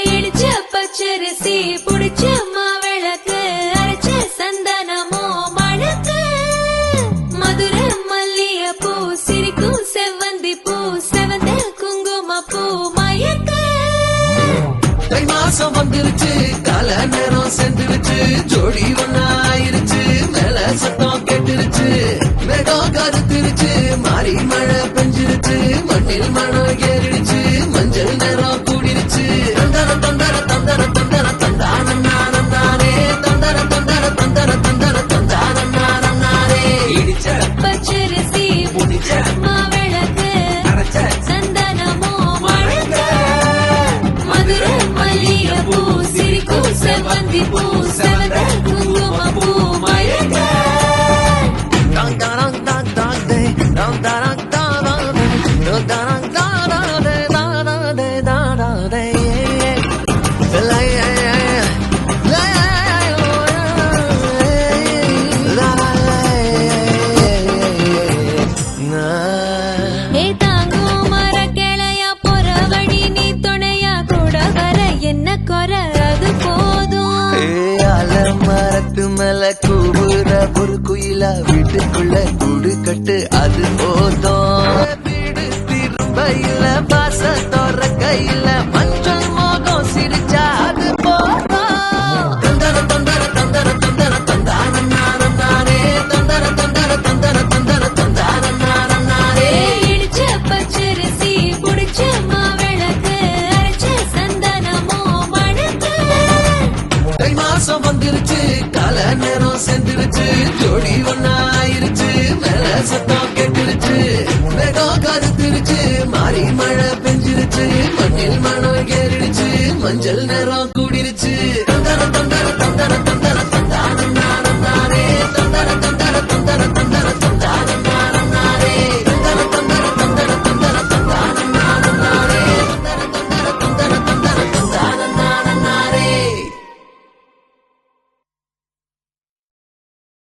இடிச்ச பச்சரிசி புடிச்ச மாவிளக்கு அரைச்ச சந்தனமோ மணக்கு மதுர மல்லிய பூ சிரிக்கும் செவ்வந்தி பூ செவந்த குங்கும பூ மயக்க தை மாசம் வந்துருச்சு கால நேரம் சென்றுருச்சு ஜோடி ஒன்னாயிருச்சு மேல சத்தம் கேட்டுருச்சு மேகம் கருத்துருச்சு மாறி மழை பெஞ்சிருச்சு மண்ணில் மனம் ஏறிடுச்சு மஞ்சள் நேரம் கூடிருச்சு தந்தர தந்தர தந்தர தந்தர தந்தானே தந்தர தந்தர தந்தர தந்தர தந்தானே இடிச்ச பச்சரிசி புடிச்ச மாவிளக்கு அரைச்ச சந்தனமோ மணக்க மதுர மல்லிய பூ சிரிக்கும் செவ்வந்தி பூ செவந்த குங்கும பூ மயக்க dang dang dang dang day dang dang dang dang dang ஏ தாங்கும் மர கிளையா பொறவழி நீ துணையா கூட வர என்ன குறை அது போதும் மரத்து மேல கூவுற ஒரு குயில வீட்டுக்குள்ள கூடு கட்டு அது போதும் வீடு திரும்ப இல்ல பாச தோற கையில மஞ்சள் மோகம் சிரிச்சா அது போதும் தந்தர தந்தர தந்தர தந்தர தந்தானே தந்தர தந்தர தந்தர தந்தர தந்தானே இடிச்ச பச்சரிசி புடிச்ச மாவிளக்கு அரைச்ச சந்தனமோ மணக்கு தை மாசம் வந்துருச்சு கால நேரம் சென்றுருச்சு ஜோடி ஒன்னாயிருச்சு மேல சத்தம் கேட்டுருச்சு மேகம் கருத்துருச்சு மாறி மழை பெஞ்சிருச்சு மண்ணில் மனம் ஏறிடுச்சு மஞ்சள் நேரம் கூடிருச்சு தந்தர தந்தர தந்தர தந்தர